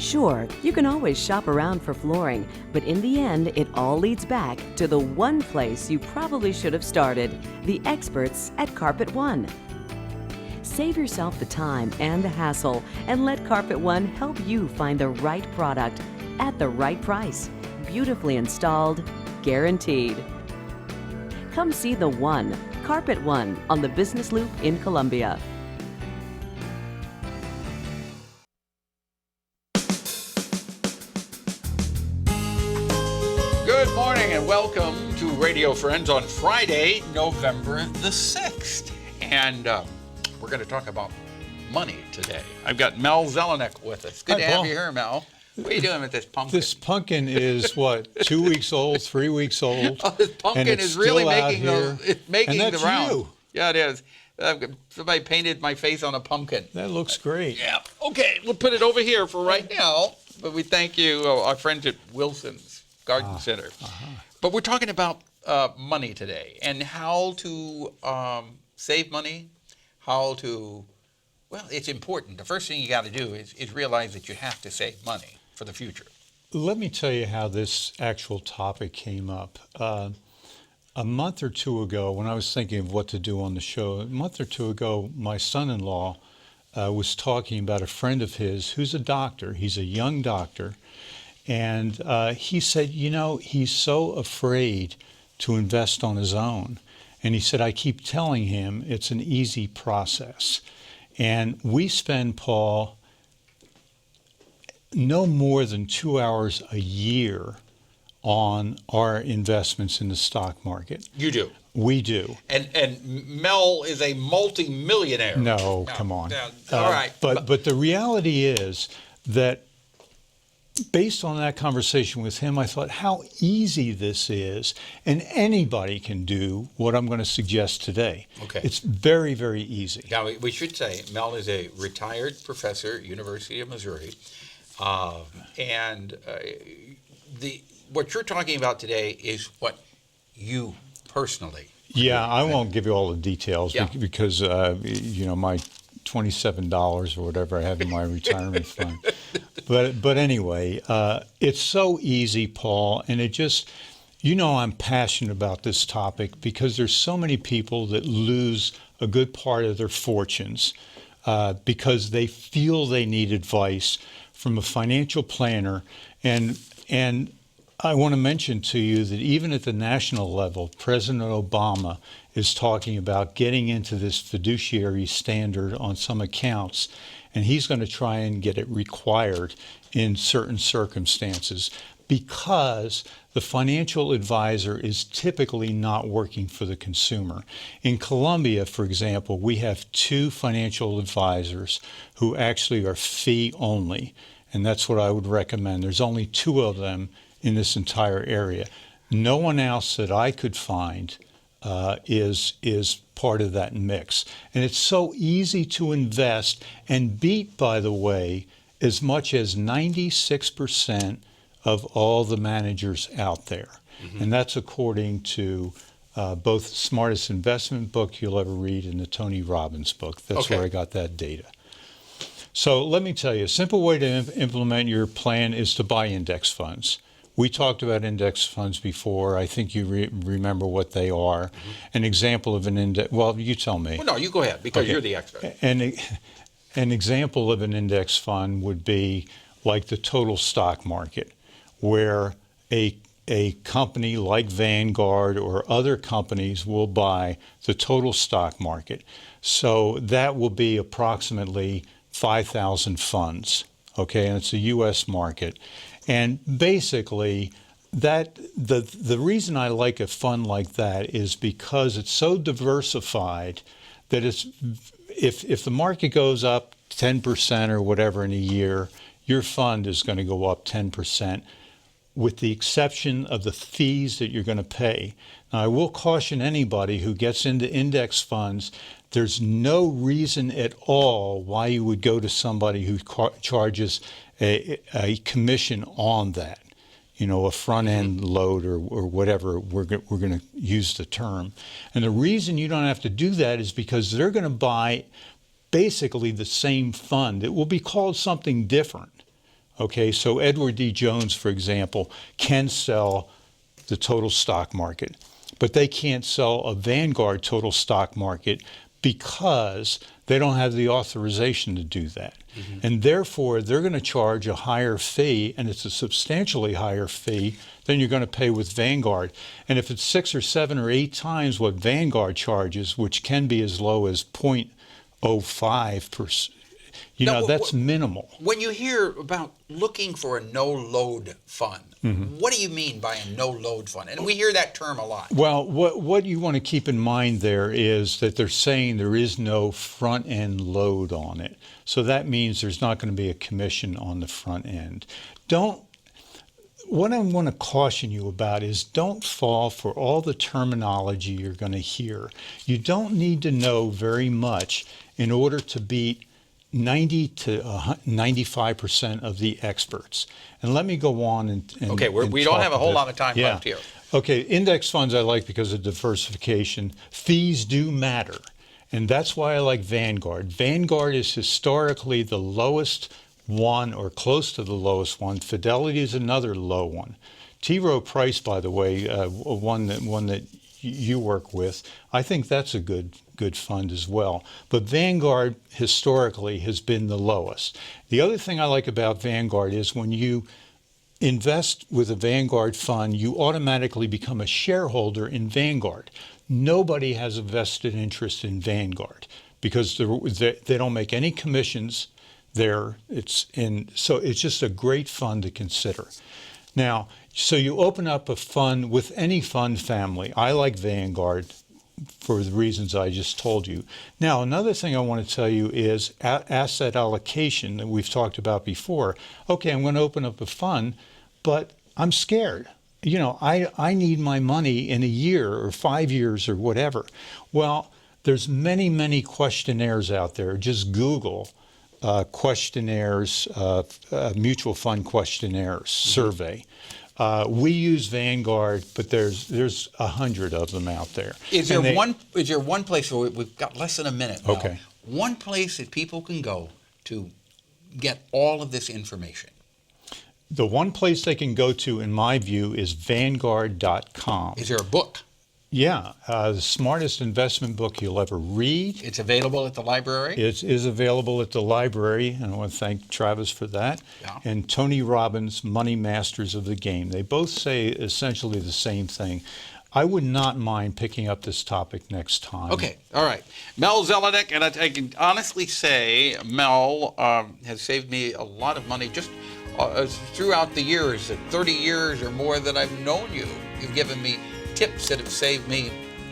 Sure, you can always shop around for flooring, but in the end, it all leads back to the one place you probably should have started, the experts at Carpet One. Save yourself the time and the hassle and let Carpet One help you find the right product at the right price. Beautifully installed, guaranteed. Come see the One, Carpet One, on the Business Loop in Columbia. Good morning and welcome to Radio Friends on Friday, November the 6th. And we're going to talk about money today. I've got Mel Zelenak with us. Good to have you here, Mel. What are you doing with this pumpkin? This pumpkin is, what, 2 weeks old, 3 weeks old? Oh, this pumpkin is really making the round. You. Yeah, it is. Somebody painted my face on a pumpkin. That looks great. Yeah. Okay, we'll put it over here for right now. But we thank you, our friends at Wilson's Garden Center. But we're talking about money today and how to save money, how to, well, it's important. The first thing you got to do is realize that you have to save money for the future. Let me tell you how this actual topic came up. A month or two ago, when I was thinking of what to do on the show, a month or two ago, my son-in-law was talking about a friend of his who's a doctor. He's a young doctor. And he said, you know, he's so afraid to invest on his own. And he said, I keep telling him it's an easy process. And we spend, Paul, no more than 2 hours a year on our investments in the stock market. You do? We do. And Mel is a multi-millionaire. No, come on. All right. But the reality is that based on that conversation with him, I thought how easy this is, and anybody can do what I'm going to suggest today. Okay. It's very, very easy. Now, we should say Mel is a retired professor at University of Missouri, and what you're talking about today is what you personally. Yeah, I won't give you all the details because you know, my $27 or whatever I have in my retirement fund. But anyway, it's so easy, Paul, and it just, you know, I'm passionate about this topic because there's so many people that lose a good part of their fortunes because they feel they need advice from a financial planner. And I want to mention to you that even at the national level, President Obama is talking about getting into this fiduciary standard on some accounts, and he's going to try and get it required in certain circumstances because the financial advisor is typically not working for the consumer. In Columbia, for example, we have 2 financial advisors who actually are fee only, and that's what I would recommend. There's only 2 of them in this entire area. No one else that I could find is part of that mix. And it's so easy to invest and beat, by the way, as much as 96% of all the managers out there. Mm-hmm. And that's according to both the Smartest Investment book you'll ever read and the Tony Robbins book. That's where I got that data. So let me tell you, a simple way to implement your plan is to buy index funds. We talked about index funds before. I think you remember what they are. Mm-hmm. An example of an index, well, you tell me. Well, no, you go ahead, because you're the expert. An example of an index fund would be like the total stock market, where a company like Vanguard or other companies will buy the total stock market. So that will be approximately 5,000 funds, okay, and it's a U.S. market. And basically, that the reason I like a fund like that is because it's so diversified that it's if the market goes up 10% or whatever in a year, your fund is going to go up 10%, with the exception of the fees that you're going to pay. Now, I will caution anybody who gets into index funds, there's no reason at all why you would go to somebody who charges a commission on that, you know, a front-end load or whatever we're going to use the term. And the reason you don't have to do that is because they're going to buy basically the same fund. It will be called something different, Okay, so Edward D. Jones, for example, can sell the total stock market, but they can't sell a Vanguard total stock market because they don't have the authorization to do that. And therefore, they're going to charge a higher fee, and it's a substantially higher fee than you're going to pay with Vanguard. And if it's 6 or 7 or 8 times what Vanguard charges, which can be as low as 0.05%, that's minimal. When you hear about looking for a no-load fund, what do you mean by a no-load fund? And we hear that term a lot. Well, what you want to keep in mind there is that they're saying there is no front-end load on it. So that means there's not going to be a commission on the front end. What I want to caution you about is don't fall for all the terminology you're going to hear. You don't need to know very much in order to beat 90 to 95% of the experts. And let me go on and okay, we don't have a whole lot of time left here. Okay, index funds I like because of diversification. Fees do matter, and that's why I like Vanguard. Vanguard is historically the lowest one or close to the lowest one. Fidelity is another low one. T. Rowe Price, by the way, one that you work with, I think that's a good fund as well. But Vanguard historically has been the lowest. The other thing I like about Vanguard is when you invest with a Vanguard fund, you automatically become a shareholder in Vanguard. Nobody has a vested interest in Vanguard because they don't make any commissions there. So it's just a great fund to consider. Now, so you open up a fund with any fund family. I like Vanguard for the reasons I just told you. Now, another thing I want to tell you is asset allocation that we've talked about before. Okay, I'm going to open up a fund, but I'm scared. I need my money in a year or 5 years or whatever. Well, there's many questionnaires out there. Just Google questionnaires, mutual fund questionnaires survey. We use Vanguard, but there's 100 of them out there. Is there one place where we've got less than a minute now, okay, one place that people can go to get all of this information? The one place they can go to, in my view, is Vanguard.com. Is there a book? Yeah, the smartest investment book you'll ever read. It's available at the library? It is available at the library, and I want to thank Travis for that. Yeah. And Tony Robbins, Money Masters of the Game. They both say essentially the same thing. I would not mind picking up this topic next time. Okay, all right. Mel Zelenak, and I can honestly say Mel has saved me a lot of money just throughout the years, 30 years or more that I've known you. You've given me tips that have saved me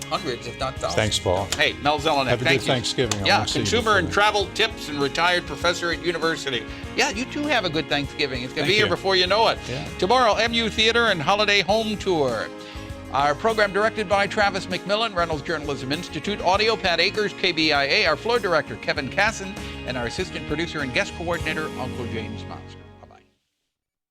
hundreds, if not thousands. Thanks, Paul. Hey, Mel Zelenak, have a good Thanksgiving. Yeah, consumer and travel tips and retired professor at university. Yeah, you too have a good Thanksgiving. It's going to be here before you know it. Yeah. Tomorrow, MU Theater and Holiday Home Tour. Our program directed by Travis McMillen, Reynolds Journalism Institute. Audio, Pat Akers, KBIA. Our floor director, Kevin Casson. And our assistant producer and guest coordinator, Uncle James Mouse.